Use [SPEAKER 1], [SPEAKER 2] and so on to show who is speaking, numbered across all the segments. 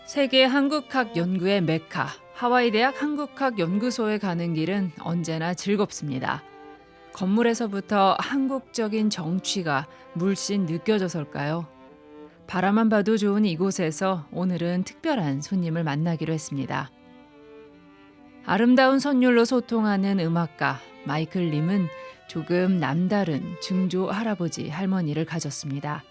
[SPEAKER 1] 세계 한국학 연구의 메카, 하와이 대학 한국학 연구소에 가는 길은 언제나 즐겁습니다. 건물에서부터 한국적인 정취가 물씬 느껴져서일까요? 바라만 봐도 좋은 이곳에서 오늘은 특별한 손님을 만나기로 했습니다. 아름다운 선율로 소통하는 음악가 마이클님은 조금 남다른 증조 할아버지 할머니를 가졌습니다.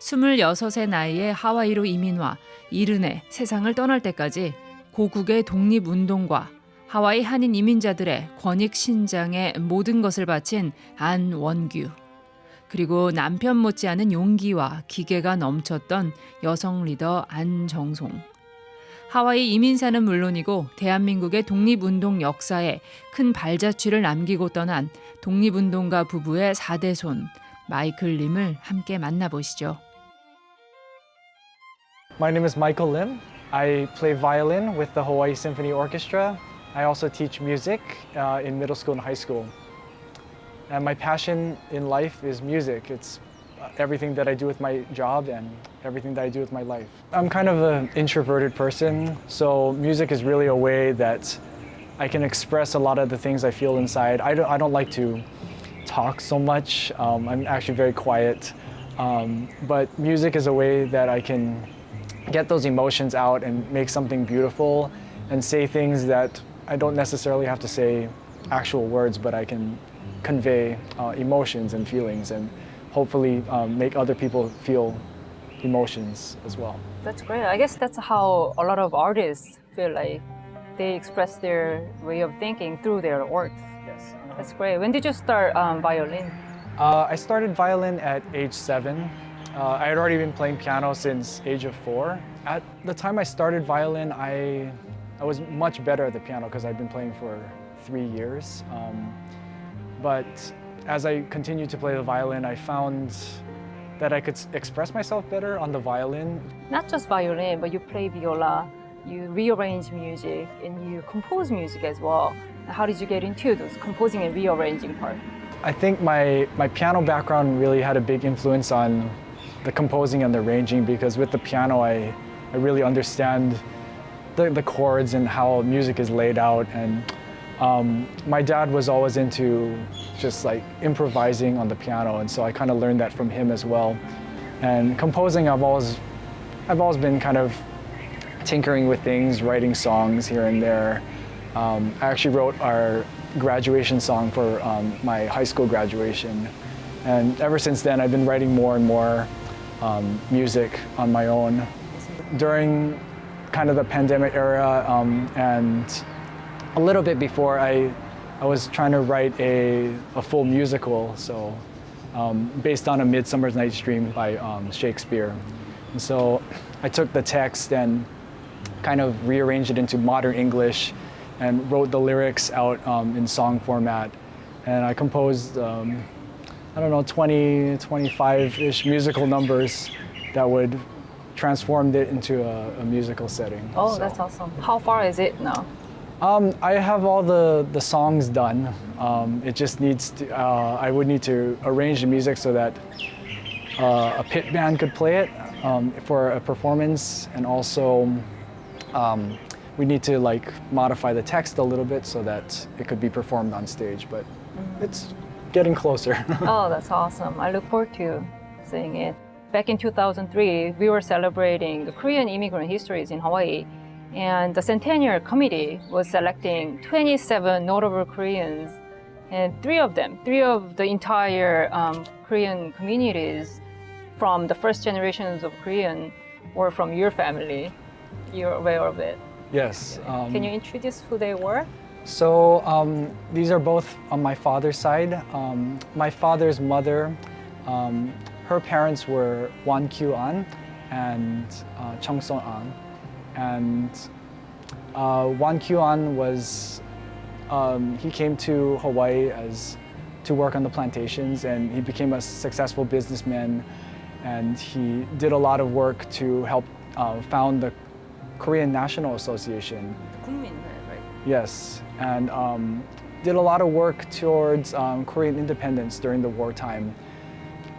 [SPEAKER 1] 26의 나이에 하와이로 이민와 이른해 세상을 떠날 때까지 고국의 독립운동가, 하와이 한인 이민자들의 권익 신장에 모든 것을 바친 안원규, 그리고 남편 못지않은 용기와 기계가 넘쳤던 여성 리더 안정송. 하와이 이민사는 물론이고 대한민국의 독립운동 역사에 큰 발자취를 남기고 떠난 독립운동가 부부의 4대 손, 마이클님을 함께 만나보시죠.
[SPEAKER 2] My name is Michael Lim. I play violin with the Hawaii Symphony Orchestra. I also teach music in middle school and high school. And my passion in life is music. It's everything that I do with my job and everything that I do with my life. I'm kind of an introverted person, so music is really a way that I can express a lot of the things I feel inside. I don't like to talk so much. I'm actually very quiet. But music is a way that I can get those emotions out and make something beautiful and say things that I don't necessarily have to say actual words, but I can convey emotions and feelings and hopefully make other people feel emotions as well.
[SPEAKER 3] That's great. I guess that's how a lot of artists feel like they express their way of thinking through their works.
[SPEAKER 2] Yes.
[SPEAKER 3] That's great. When did you start violin?
[SPEAKER 2] I started violin at age 7. I had already been playing piano since age of 4. At the time I started violin, I was much better at the piano because I'd been playing for 3 years. But as I continued to play the violin, I found that I could express myself better on the violin.
[SPEAKER 3] Not just violin, but you play viola, you rearrange music, and you compose music as well. How did you get into those composing and rearranging part?
[SPEAKER 2] I think my piano background really had a big influence on the composing and the arranging, because with the piano I really understand the chords and how music is laid out. And my dad was always into just like improvising on the piano, and so I kind of learned that from him as well. And composing, I've always been kind of tinkering with things, writing songs here and there. I actually wrote our graduation song for my high school graduation, and ever since then I've been writing more and more music on my own. During kind of the pandemic era and a little bit before, I was trying to write a full musical, so based on A Midsummer Night's Dream by Shakespeare. And so I took the text and kind of rearranged it into modern English and wrote the lyrics out in song format. And I composed, 20, 25-ish musical numbers that would transform it into a musical setting.
[SPEAKER 3] Oh,
[SPEAKER 2] So,
[SPEAKER 3] that's awesome. How far is it now?
[SPEAKER 2] I have all the songs done. It just needs to, I would need to arrange the music so that a pit band could play it for a performance, and also we need to like modify the text a little bit so that it could be performed on stage, but it's getting closer.
[SPEAKER 3] Oh, that's awesome. I look forward to seeing it. Back in 2003, we were celebrating the Korean immigrant histories in Hawaii, and the Centennial Committee was selecting 27 notable Koreans, and three of the entire Korean communities from the first generations of Korean were from your family. You're aware of it.
[SPEAKER 2] Yes.
[SPEAKER 3] Can you introduce who they were?
[SPEAKER 2] So these are both on my father's side. My father's mother, her parents were Wan Kyu-an and Chung Son-an. And Wan Kyu-an was, he came to Hawaii to work on the plantations, and he became a successful businessman, and he did a lot of work to help found the Korean National Association.
[SPEAKER 1] 국민회, right?
[SPEAKER 2] Yes, and did a lot of work towards Korean independence during the wartime,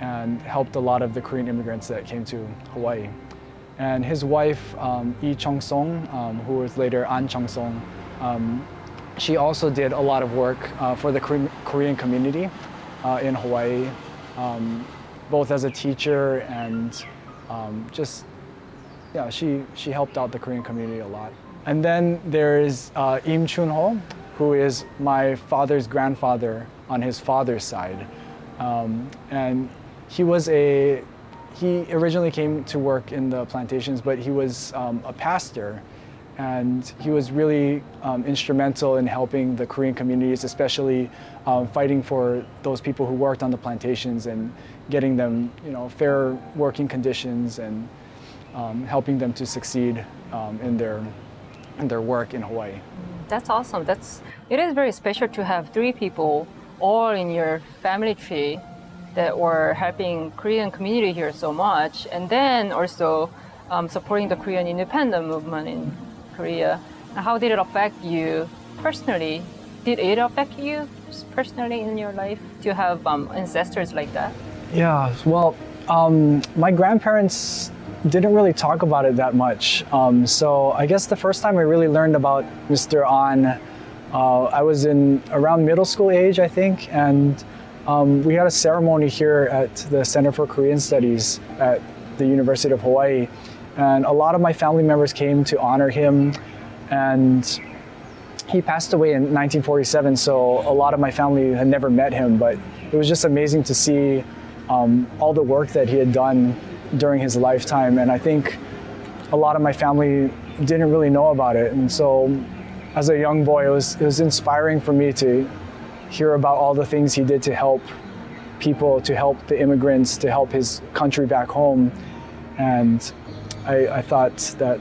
[SPEAKER 2] and helped a lot of the Korean immigrants that came to Hawaii. And his wife, Lee Chung-song, who was later An Chung-song, she also did a lot of work for the Korean community in Hawaii, both as a teacher and she helped out the Korean community a lot. And then there's Im Chun-ho, who is my father's grandfather on his father's side. And he originally came to work in the plantations, but he was a pastor. And he was really instrumental in helping the Korean communities, especially fighting for those people who worked on the plantations and getting them, fair working conditions and helping them to succeed in their work in Hawaii.
[SPEAKER 3] That's awesome. It is very special to have three people all in your family tree that were helping Korean community here so much, and then also supporting the Korean independent movement in Korea. How did it affect you personally? Did it affect you personally in your life to have ancestors like that?
[SPEAKER 2] Yeah, well, my grandparents didn't really talk about it that much. So I guess the first time I really learned about Mr. An, I was in around middle school age, I think, and we had a ceremony here at the Center for Korean Studies at the University of Hawaii. And a lot of my family members came to honor him, and he passed away in 1947, so a lot of my family had never met him, but it was just amazing to see all the work that he had done during his lifetime. And I think a lot of my family didn't really know about it. And so as a young boy, it was inspiring for me to hear about all the things he did to help people, to help the immigrants, to help his country back home. And I thought that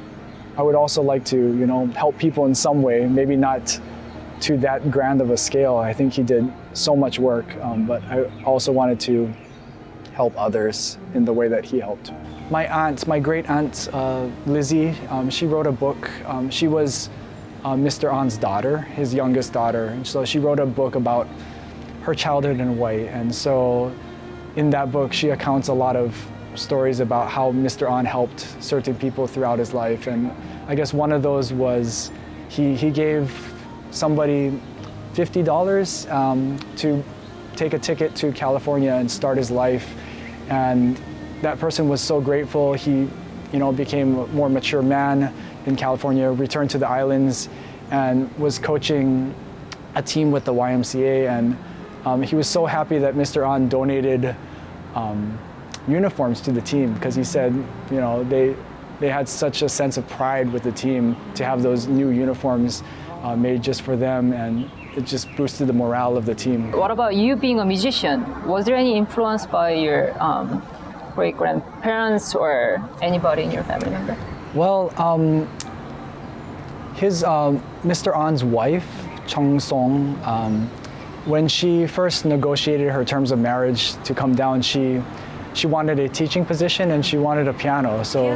[SPEAKER 2] I would also like to, help people in some way, maybe not to that grand of a scale. I think he did so much work, but I also wanted to help others in the way that he helped. My great aunt, Lizzie, she wrote a book. She was Mr. An's daughter, his youngest daughter. And so she wrote a book about her childhood in Hawaii. And so in that book, she accounts a lot of stories about how Mr. An helped certain people throughout his life. And I guess one of those was he gave somebody $50 to take a ticket to California and start his life. And that person was so grateful. He, became a more mature man in California, returned to the islands, and was coaching a team with the YMCA. And he was so happy that Mr. An donated uniforms to the team, because he said, they had such a sense of pride with the team to have those new uniforms made just for them, and it just boosted the morale of the team.
[SPEAKER 3] What about you being a musician? Was there any influence by your great-grandparents or anybody in your family member?
[SPEAKER 2] Well, his Mr. An's wife, Chung-song, when she first negotiated her terms of marriage to come down, she wanted a teaching position and she wanted a piano. So,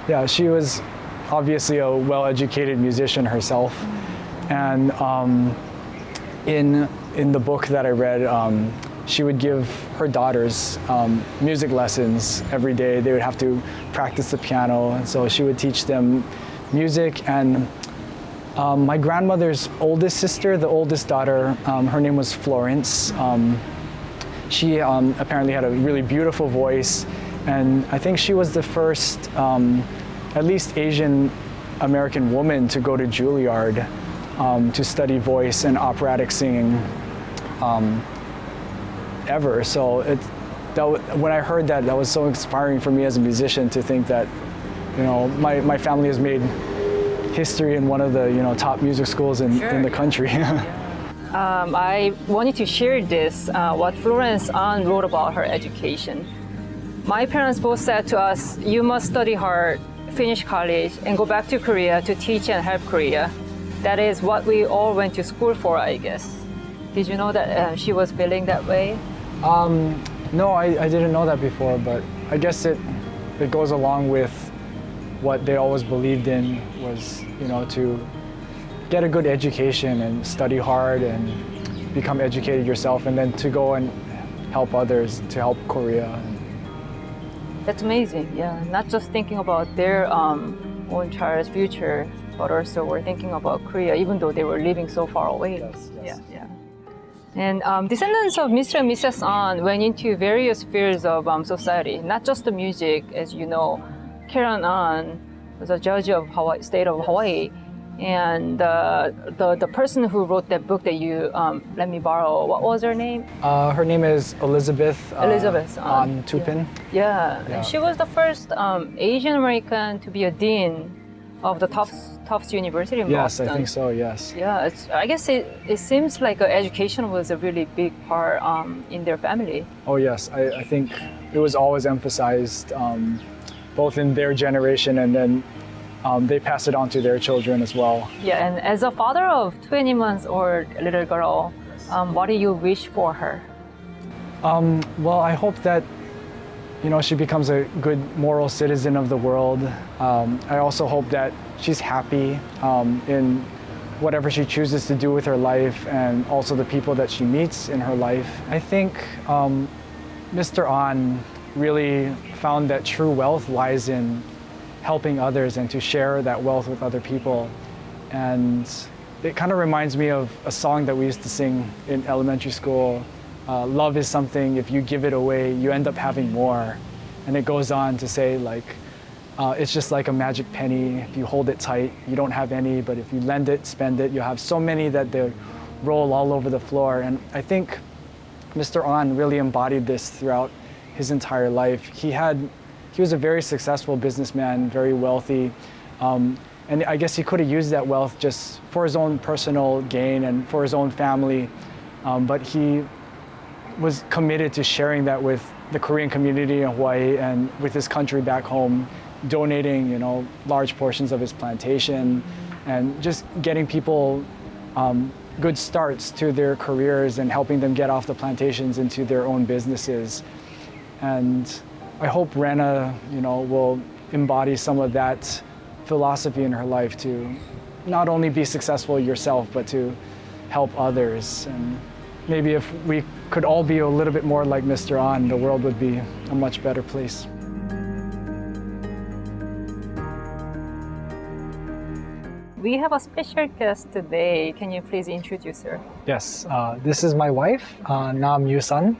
[SPEAKER 2] yeah, she was obviously a well-educated musician herself. And in the book that I read, she would give her daughters music lessons every day. They would have to practice the piano, and so she would teach them music. And my grandmother's oldest sister, the oldest daughter, her name was Florence. She apparently had a really beautiful voice, and I think she was the first, at least Asian American woman to go to Juilliard to study voice and operatic singing ever. So when I heard that, that was so inspiring for me as a musician to think that, my family has made history in one of the top music schools in the country.
[SPEAKER 3] I wanted to share this, what Florence An wrote about her education. My parents both said to us, you must study hard, finish college, and go back to Korea to teach and help Korea. That is what we all went to school for, I guess. Did you know that she was feeling that way?
[SPEAKER 2] No, I didn't know that before, but I guess it goes along with what they always believed in was, to get a good education and study hard and become educated yourself, and then to go and help others, to help Korea.
[SPEAKER 3] That's amazing. Yeah, not just thinking about their own child's future, but also we're thinking about Korea, even though they were living so far away.
[SPEAKER 2] Yes.
[SPEAKER 3] Yeah. And descendants of Mr. and Mrs. An went into various spheres of society, not just the music. As you know, Karen An was a judge of state of Hawaii, and the person who wrote that book that you let me borrow, what was her name?
[SPEAKER 2] Her name is Elizabeth.
[SPEAKER 3] Elizabeth
[SPEAKER 2] An Tupin.
[SPEAKER 3] Yeah. And she was the first Asian American to be a dean of the Tufts University in
[SPEAKER 2] Yes,
[SPEAKER 3] Boston.
[SPEAKER 2] I think so. Yes.
[SPEAKER 3] Yeah, I guess it seems like education was a really big part in their family.
[SPEAKER 2] Oh yes, I think it was always emphasized, both in their generation and then they pass it on to their children as well.
[SPEAKER 3] Yeah, and as a father of 20 months old little girl, what do you wish for her?
[SPEAKER 2] Well, I hope that she becomes a good moral citizen of the world. I also hope that she's happy in whatever she chooses to do with her life and also the people that she meets in her life. I think Mr. An really found that true wealth lies in helping others and to share that wealth with other people. And it kind of reminds me of a song that we used to sing in elementary school. Love is something, if you give it away, you end up having more. And it goes on to say, it's just like a magic penny. If you hold it tight, you don't have any, but if you lend it, spend it, you'll have so many that they roll all over the floor. And I think Mr. An really embodied this throughout his entire life. He was a very successful businessman, very wealthy. And I guess he could have used that wealth just for his own personal gain and for his own family. But he was committed to sharing that with the Korean community in Hawaii and with his country back home, donating, large portions of his plantation and just getting people good starts to their careers and helping them get off the plantations into their own businesses. And I hope Rena, will embody some of that philosophy in her life to not only be successful yourself, but to help others. And maybe if we could all be a little bit more like Mr. An, the world would be a much better place.
[SPEAKER 3] We have a special guest today. Can you please introduce her?
[SPEAKER 2] Yes, this is my wife, Nam Yu-sun.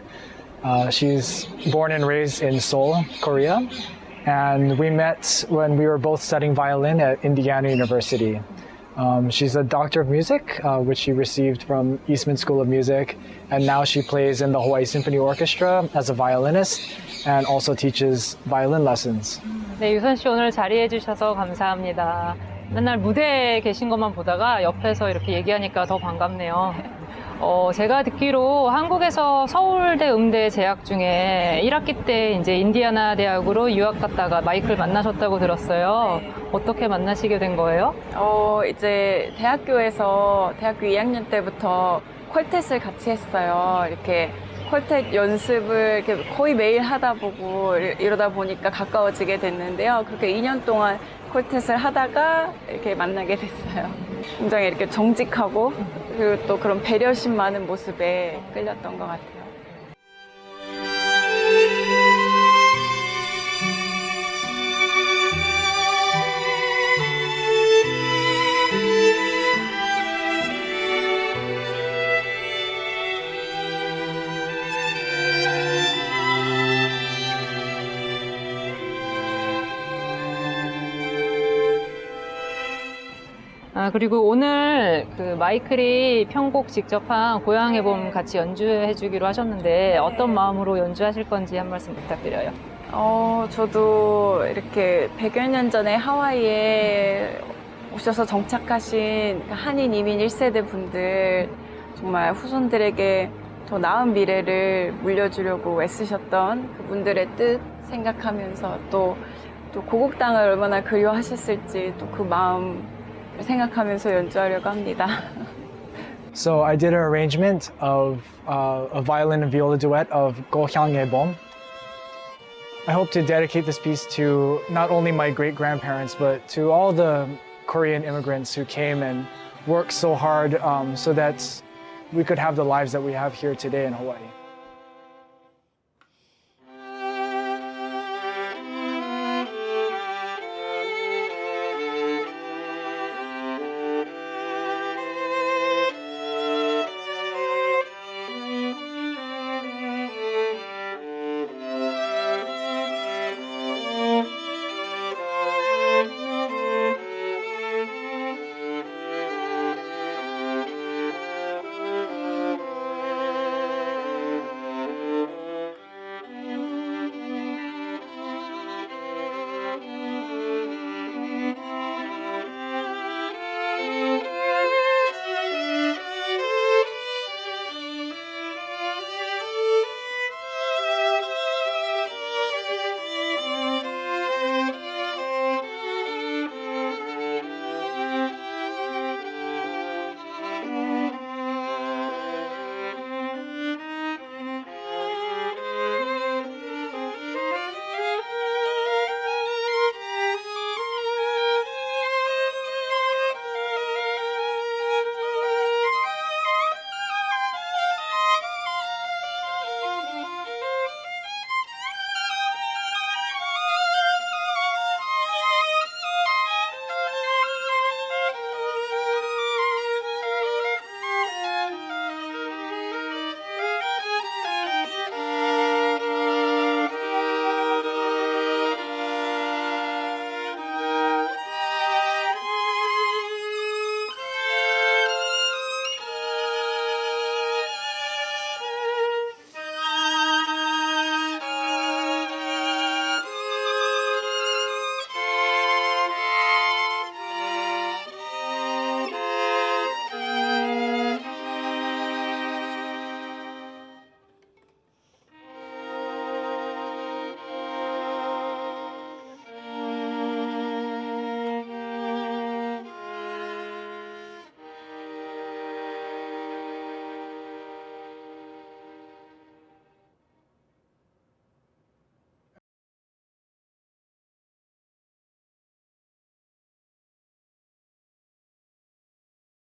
[SPEAKER 2] She's born and raised in Seoul, Korea. And we met when we were both studying violin at Indiana University. She's a doctor of music, which she received from Eastman School of Music. And now she plays in the Hawaii Symphony Orchestra as a violinist and also teaches violin lessons.
[SPEAKER 3] 네, 유선 씨 오늘 자리해 주셔서 감사합니다. 맨날 무대에 계신 것만 보다가 옆에서 이렇게 얘기하니까 더 반갑네요. 제가 듣기로 한국에서 서울대 음대 재학 중에 1학기 때 이제 인디아나 대학으로 유학 갔다가 마이클 만나셨다고 들었어요. 어떻게 만나시게 된 거예요?
[SPEAKER 4] 이제 대학교 2학년 때부터 콜텟을 같이 했어요. 이렇게 콜텟 연습을 이렇게 거의 매일 하다 보고 이러다 보니까 가까워지게 됐는데요. 그렇게 2년 동안 콜텟을 하다가 이렇게 만나게 됐어요. 굉장히 이렇게 정직하고 그리고 또 그런 배려심 많은 모습에 끌렸던 것 같아요.
[SPEAKER 3] 그리고 오늘 그 마이클이 편곡 직접 한 고향의 봄 같이 연주해 주기로 하셨는데 어떤 마음으로 연주하실 건지 한 말씀 부탁드려요.
[SPEAKER 4] 저도 이렇게 100여 년 전에 하와이에 오셔서 정착하신 한인 이민 1세대 분들 정말 후손들에게 더 나은 미래를 물려주려고 애쓰셨던 그분들의 뜻 생각하면서 또 고국 땅을 얼마나 그리워하셨을지 또 그 마음 생각하면서 연주하려고 합니다.
[SPEAKER 2] So I did an arrangement of a violin and viola duet of 고향의 봄. I hope to dedicate this piece to not only my great-grandparents, but to all the Korean immigrants who came and worked so hard so that we could have the lives that we have here today in Hawaii.